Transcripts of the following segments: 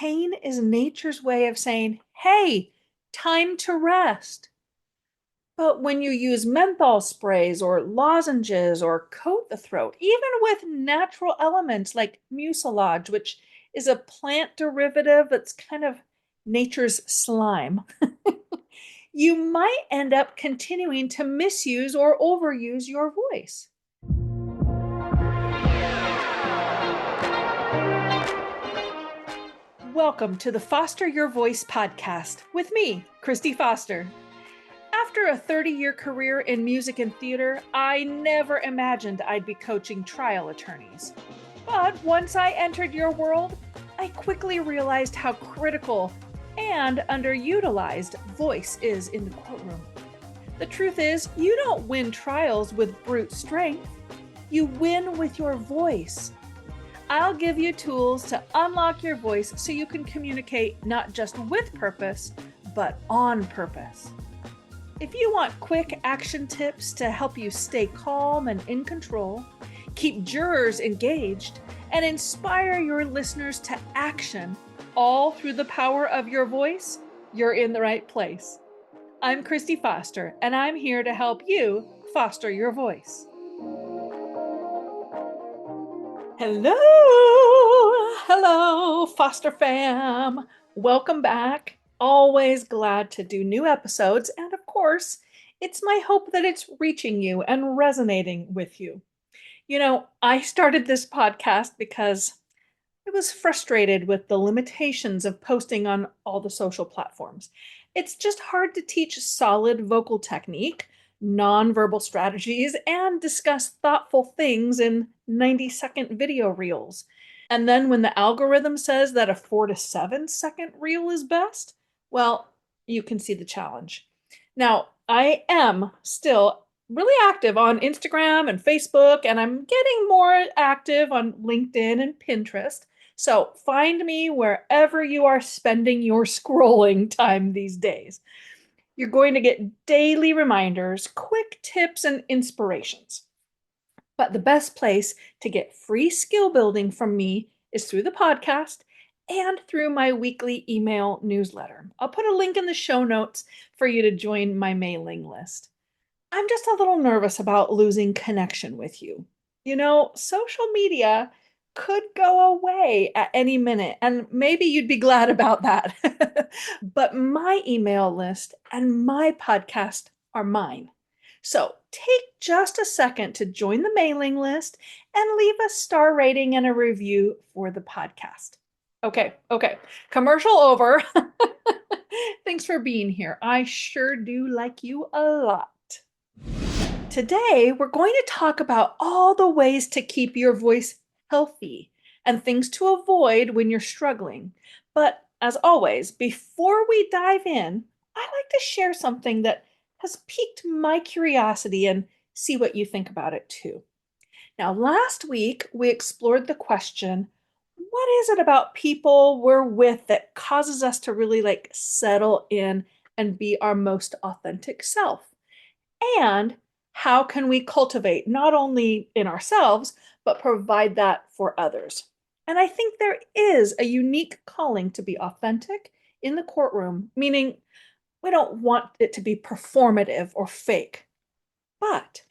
pain is nature's way of saying, hey, time to rest. But when you use menthol sprays or lozenges or coat the throat, even with natural elements like mucilage, which is a plant derivative that's kind of nature's slime, you might end up continuing to misuse or overuse your voice. Welcome to the Foster Your Voice podcast with me, Christy Foster. After a 30-year career in music and theater, I never imagined I'd be coaching trial attorneys. But once I entered your world, I quickly realized how critical and underutilized voice is in the courtroom. The truth is, you don't win trials with brute strength. You win with your voice. I'll give you tools to unlock your voice so you can communicate not just with purpose, but on purpose. If you want quick action tips to help you stay calm and in control, keep jurors engaged, and inspire your listeners to action, all through the power of your voice, you're in the right place. I'm Christy Foster, and I'm here to help you foster your voice. Hello, Foster fam. Welcome back. Always glad to do new episodes. And of course, it's my hope that it's reaching you and resonating with you. You know, I started this podcast because I was frustrated with the limitations of posting on all the social platforms. It's just hard to teach solid vocal technique, nonverbal strategies, and discuss thoughtful things in 90-second video reels. And then when the algorithm says that a 4 to 7 second reel is best, well, you can see the challenge. Now, I am still really active on Instagram and Facebook, and I'm getting more active on LinkedIn and Pinterest. So find me wherever you are spending your scrolling time these days. You're going to get daily reminders, quick tips, and inspirations. But the best place to get free skill building from me is through the podcast and through my weekly email newsletter. I'll put a link in the show notes for you to join my mailing list. I'm just a little nervous about losing connection with you. You know, social media could go away at any minute, and maybe you'd be glad about that. But my email list and my podcast are mine. So take just a second to join the mailing list and leave a star rating and a review for the podcast. Okay. Commercial over. Thanks for being here. I sure do like you a lot. Today, we're going to talk about all the ways to keep your voice healthy and things to avoid when you're struggling. But as always, before we dive in, I like to share something that has piqued my curiosity and see what you think about it too. Now, last week, we explored the question, what is it about people we're with that causes us to really settle in and be our most authentic self? And how can we cultivate not only in ourselves, but provide that for others? And I think there is a unique calling to be authentic in the courtroom, meaning we don't want it to be performative or fake. But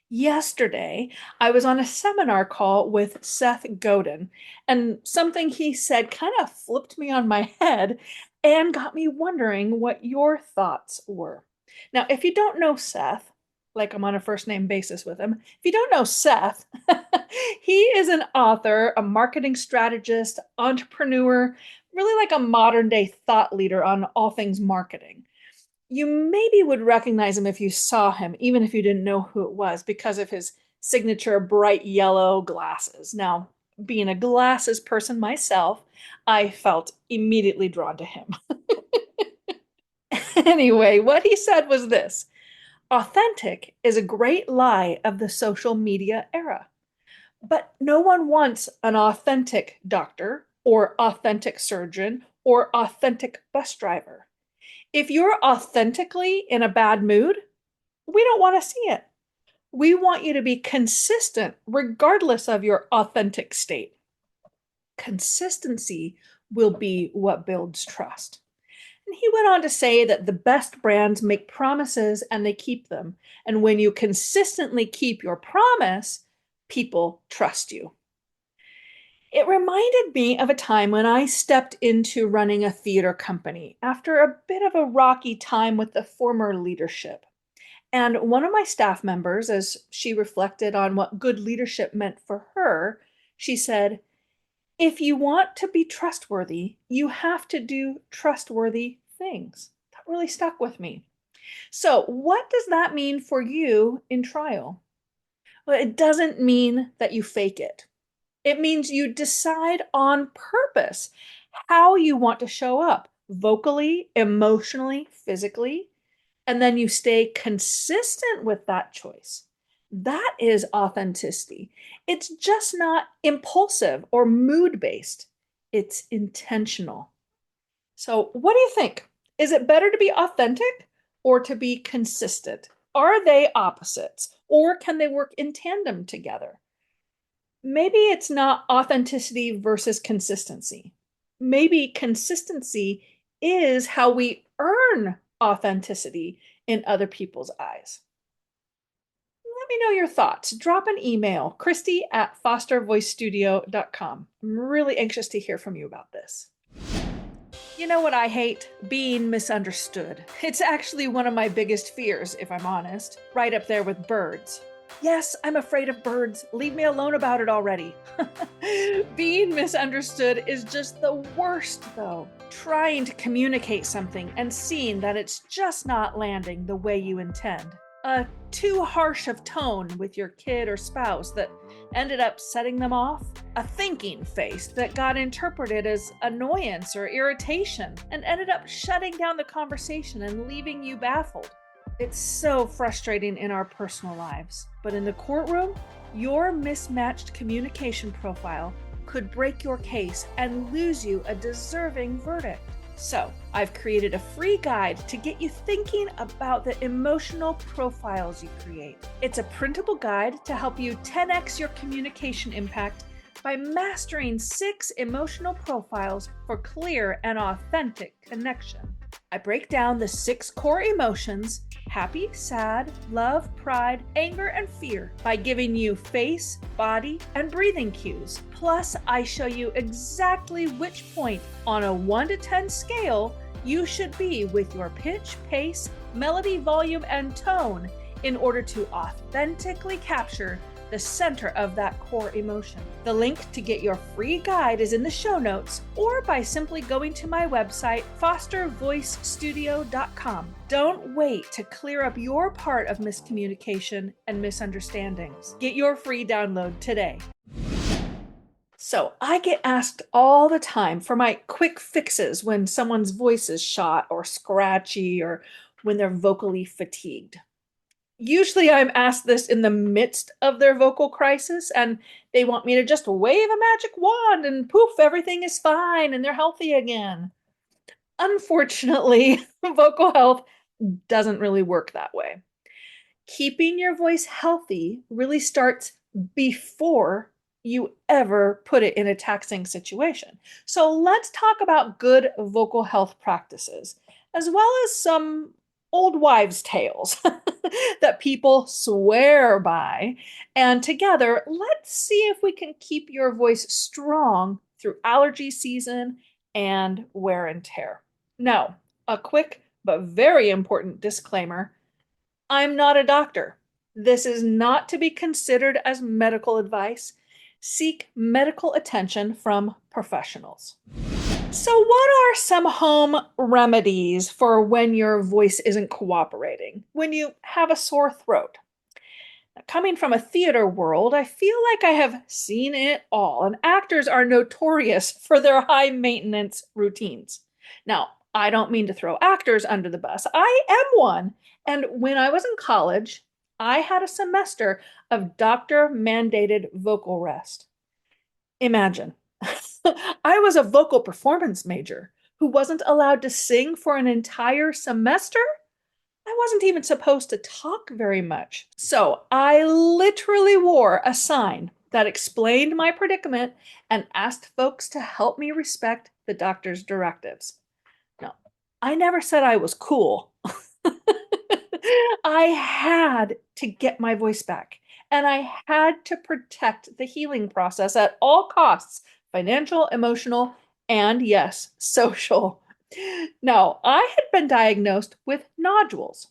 yesterday, I was on a seminar call with Seth Godin, and something he said kind of flipped me on my head and got me wondering what your thoughts were. Now, if you don't know Seth, like I'm on a first name basis with him, if you don't know Seth, he is an author, a marketing strategist, entrepreneur, really like a modern day thought leader on all things marketing. You maybe would recognize him if you saw him, even if you didn't know who it was, because of his signature bright yellow glasses. Now, being a glasses person myself, I felt immediately drawn to him. Anyway, what he said was this: authentic is a great lie of the social media era. But no one wants an authentic doctor or authentic surgeon or authentic bus driver. If you're authentically in a bad mood, we don't want to see it. We want you to be consistent regardless of your authentic state. Consistency will be what builds trust. And he went on to say that the best brands make promises and they keep them. And when you consistently keep your promise, people trust you. It reminded me of a time when I stepped into running a theater company after a bit of a rocky time with the former leadership. And one of my staff members, as she reflected on what good leadership meant for her, she said, if you want to be trustworthy, you have to do trustworthy things. That really stuck with me. So, what does that mean for you in trial? Well, it doesn't mean that you fake it. It means you decide on purpose how you want to show up vocally, emotionally, physically, and then you stay consistent with that choice. That is authenticity. It's just not impulsive or mood based, it's intentional. So, what do you think? Is it better to be authentic or to be consistent? Are they opposites or can they work in tandem together? Maybe it's not authenticity versus consistency. Maybe consistency is how we earn authenticity in other people's eyes. Let me know your thoughts. Drop an email, Christy@fostervoicestudio.com. I'm really anxious to hear from you about this. You know what I hate? Being misunderstood. It's actually one of my biggest fears, if I'm honest, right up there with birds. Yes, I'm afraid of birds. Leave me alone about it already. Being misunderstood is just the worst, though. Trying to communicate something and seeing that it's just not landing the way you intend. A too harsh of tone with your kid or spouse that ended up setting them off. A thinking face that got interpreted as annoyance or irritation and ended up shutting down the conversation and leaving you baffled. It's so frustrating in our personal lives, but in the courtroom, your mismatched communication profile could break your case and lose you a deserving verdict. So, I've created a free guide to get you thinking about the emotional profiles you create. It's a printable guide to help you 10x your communication impact by mastering 6 emotional profiles for clear and authentic connection. I break down the 6 core emotions: happy, sad, love, pride, anger, and fear by giving you face, body, and breathing cues. Plus, I show you exactly which point on a 1 to 10 scale you should be with your pitch, pace, melody, volume, and tone in order to authentically capture the center of that core emotion. The link to get your free guide is in the show notes or by simply going to my website, fostervoicestudio.com. Don't wait to clear up your part of miscommunication and misunderstandings. Get your free download today. So, I get asked all the time for my quick fixes when someone's voice is shot or scratchy or when they're vocally fatigued. Usually I'm asked this in the midst of their vocal crisis, and they want me to just wave a magic wand and poof, everything is fine and they're healthy again. Unfortunately, vocal health doesn't really work that way. Keeping your voice healthy really starts before you ever put it in a taxing situation. So let's talk about good vocal health practices, as well as some old wives' tales that people swear by. And together, let's see if we can keep your voice strong through allergy season and wear and tear. Now, a quick but very important disclaimer: I'm not a doctor. This is not to be considered as medical advice. Seek medical attention from professionals. So, what are some home remedies for when your voice isn't cooperating, when you have a sore throat? Now, coming from a theater world, I feel like I have seen it all, and actors are notorious for their high maintenance routines. Now, I don't mean to throw actors under the bus. I am one. And when I was in college, I had a semester of doctor mandated vocal rest. Imagine. I was a vocal performance major who wasn't allowed to sing for an entire semester. I wasn't even supposed to talk very much. So I literally wore a sign that explained my predicament and asked folks to help me respect the doctor's directives. No, I never said I was cool. I had to get my voice back, and I had to protect the healing process at all costs, financial, emotional, and yes, social. Now, I had been diagnosed with nodules.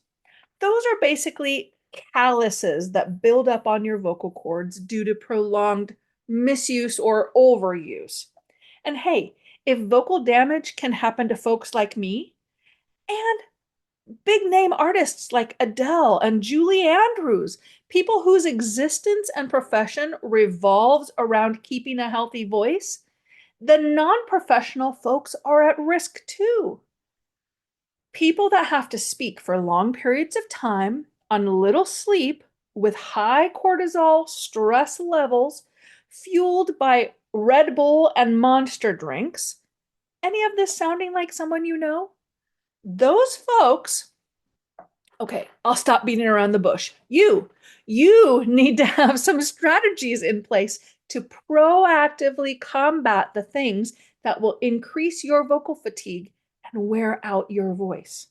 Those are basically calluses that build up on your vocal cords due to prolonged misuse or overuse. And hey, if vocal damage can happen to folks like me, and big name artists like Adele and Julie Andrews, people whose existence and profession revolves around keeping a healthy voice, the non professional folks are at risk too. People that have to speak for long periods of time on little sleep with high cortisol stress levels fueled by Red Bull and Monster drinks. Any of this sounding like someone you know? Those folks, okay, I'll stop beating around the bush. You need to have some strategies in place to proactively combat the things that will increase your vocal fatigue and wear out your voice.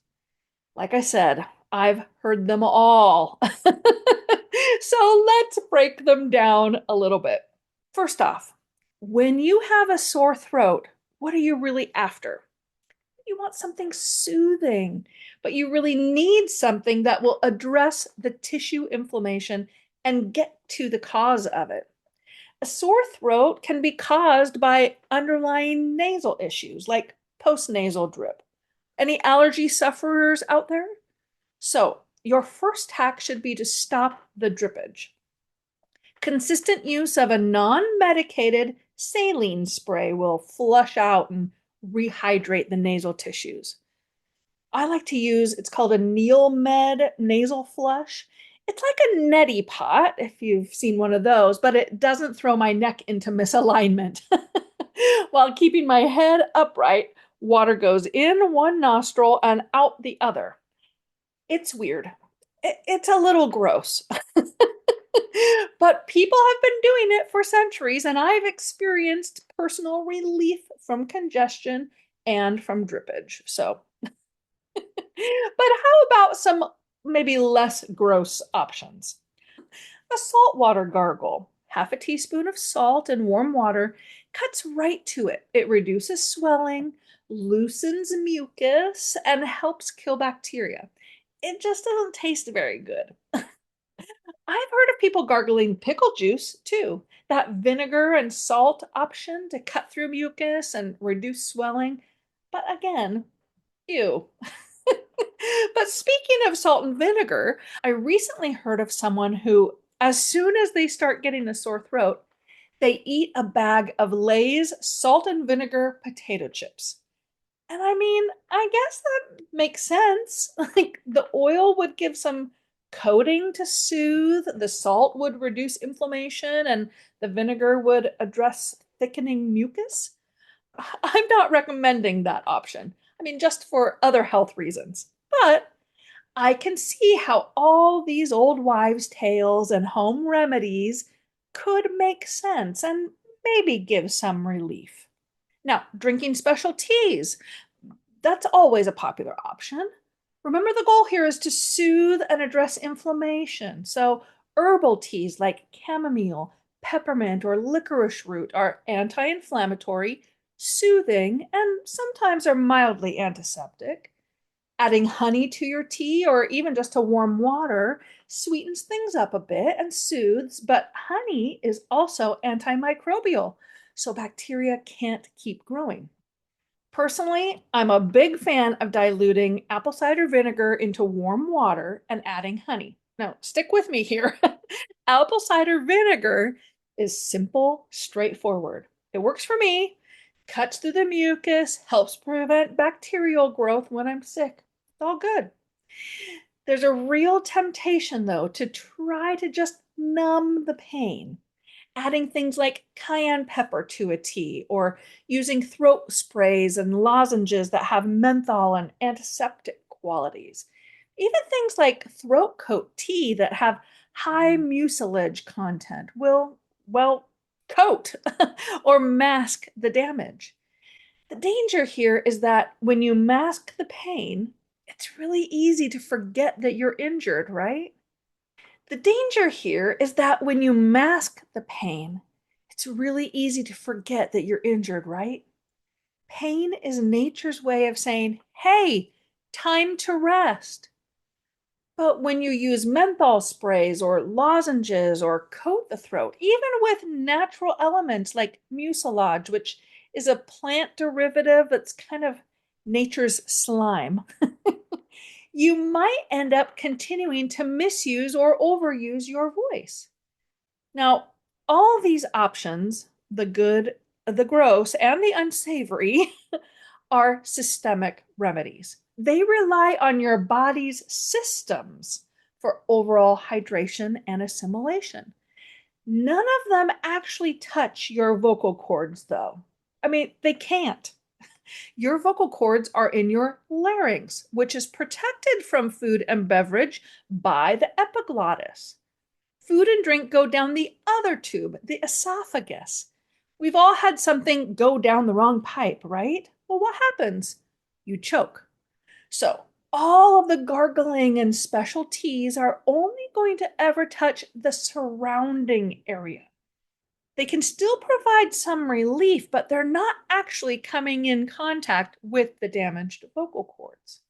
Like I said, I've heard them all. So let's break them down a little bit. First off, when you have a sore throat, what are you really after? You want something soothing, but you really need something that will address the tissue inflammation and get to the cause of it. A sore throat can be caused by underlying nasal issues like postnasal drip. Any allergy sufferers out there? So, your first hack should be to stop the drippage. Consistent use of a non medicated saline spray will flush out and rehydrate the nasal tissues. I like to use, it's called a Neomed nasal flush. It's like a neti pot, if you've seen one of those, but it doesn't throw my neck into misalignment. While keeping my head upright, water goes in one nostril and out the other. It's weird. It's a little gross. But people have been doing it for centuries, and I've experienced personal relief from congestion and from drippage. So, but how about some maybe less gross options? A saltwater gargle. Half a teaspoon of salt in warm water cuts right to it. It reduces swelling, loosens mucus, and helps kill bacteria. It just doesn't taste very good. I've heard of people gargling pickle juice too. That vinegar and salt option to cut through mucus and reduce swelling. But again, ew. But speaking of salt and vinegar, I recently heard of someone who, as soon as they start getting a sore throat, they eat a bag of Lay's salt and vinegar potato chips. And I mean, I guess that makes sense. Like the oil would give some coating to soothe, the salt would reduce inflammation, and the vinegar would address thickening mucus. I'm not recommending that option. I mean, just for other health reasons. But I can see how all these old wives' tales and home remedies could make sense and maybe give some relief. Now, drinking special teas, that's always a popular option. Remember, the goal here is to soothe and address inflammation. So, herbal teas like chamomile, peppermint, or licorice root are anti inflammatory, soothing, and sometimes are mildly antiseptic. Adding honey to your tea or even just to warm water sweetens things up a bit and soothes, but honey is also antimicrobial, so bacteria can't keep growing. Personally, I'm a big fan of diluting apple cider vinegar into warm water and adding honey. Now, stick with me here. Apple cider vinegar is simple, straightforward. It works for me, cuts through the mucus, helps prevent bacterial growth when I'm sick. It's all good. There's a real temptation, though, to try to just numb the pain, adding things like cayenne pepper to a tea or using throat sprays and lozenges that have menthol and antiseptic qualities. Even things like throat coat tea that have high mucilage content will, well, coat or mask the damage. The danger here is that when you mask the pain, it's really easy to forget that you're injured, right? The danger here is that when you mask the pain, it's really easy to forget that you're injured, right? Pain is nature's way of saying, hey, time to rest. But when you use menthol sprays or lozenges or coat the throat, even with natural elements like mucilage, which is a plant derivative that's kind of nature's slime, you might end up continuing to misuse or overuse your voice. Now, all these options, the good, the gross, and the unsavory, are systemic remedies. They rely on your body's systems for overall hydration and assimilation. None of them actually touch your vocal cords, though. I mean, they can't. Your vocal cords are in your larynx, which is protected from food and beverage by the epiglottis. Food and drink go down the other tube, the esophagus. We've all had something go down the wrong pipe, right? Well, what happens? You choke. So, all of the gargling and special teas are only going to ever touch the surrounding area. They can still provide some relief, but they're not actually coming in contact with the damaged vocal cords.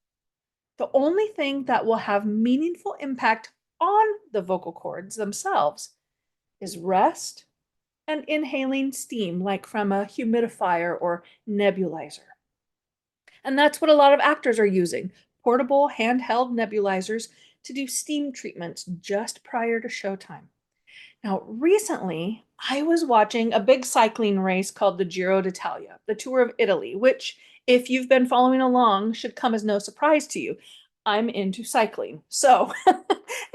The only thing that will have meaningful impact on the vocal cords themselves is rest and inhaling steam, like from a humidifier or nebulizer. And that's what a lot of actors are using, portable handheld nebulizers to do steam treatments just prior to showtime. Now, recently, I was watching a big cycling race called the Giro d'Italia, the Tour of Italy, which, if you've been following along, should come as no surprise to you. I'm into cycling. So,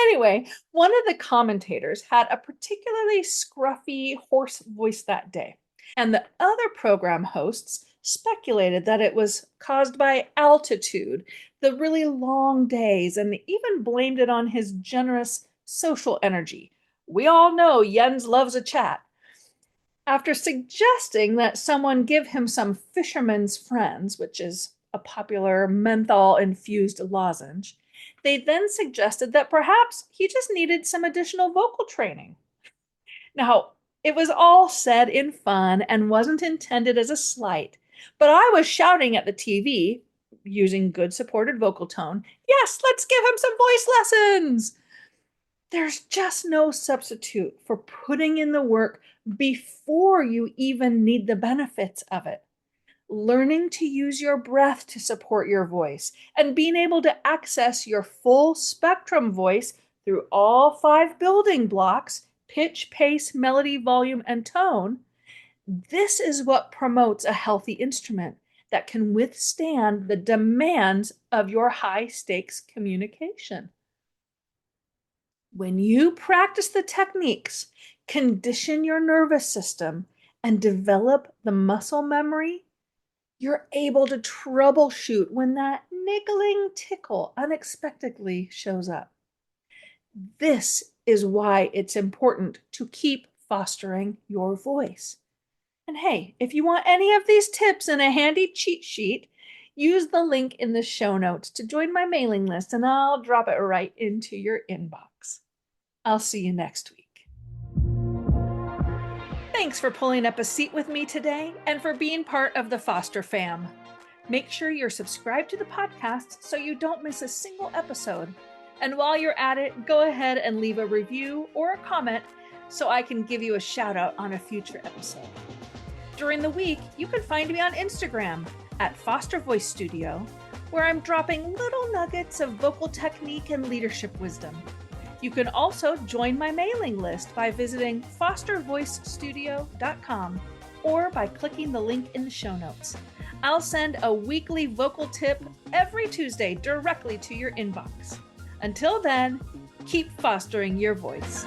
anyway, one of the commentators had a particularly scruffy, hoarse voice that day. And the other program hosts speculated that it was caused by altitude, the really long days, and even blamed it on his generous social energy. We all know Jens loves a chat. After suggesting that someone give him some Fisherman's Friends, which is a popular menthol-infused lozenge, they then suggested that perhaps he just needed some additional vocal training. Now, it was all said in fun and wasn't intended as a slight, but I was shouting at the TV, using good supported vocal tone, yes, let's give him some voice lessons! There's just no substitute for putting in the work before you even need the benefits of it. Learning to use your breath to support your voice and being able to access your full spectrum voice through all 5 building blocks, pitch, pace, melody, volume, and tone. This is what promotes a healthy instrument that can withstand the demands of your high stakes communication. When you practice the techniques, condition your nervous system, and develop the muscle memory, you're able to troubleshoot when that niggling tickle unexpectedly shows up. This is why it's important to keep fostering your voice. And hey, if you want any of these tips in a handy cheat sheet, use the link in the show notes to join my mailing list and I'll drop it right into your inbox. I'll see you next week. Thanks for pulling up a seat with me today and for being part of the Foster fam. Make sure you're subscribed to the podcast so you don't miss a single episode. And while you're at it, go ahead and leave a review or a comment so I can give you a shout out on a future episode. During the week, you can find me on Instagram at Foster Voice Studio, where I'm dropping little nuggets of vocal technique and leadership wisdom. You can also join my mailing list by visiting fostervoicestudio.com or by clicking the link in the show notes. I'll send a weekly vocal tip every Tuesday directly to your inbox. Until then, keep fostering your voice.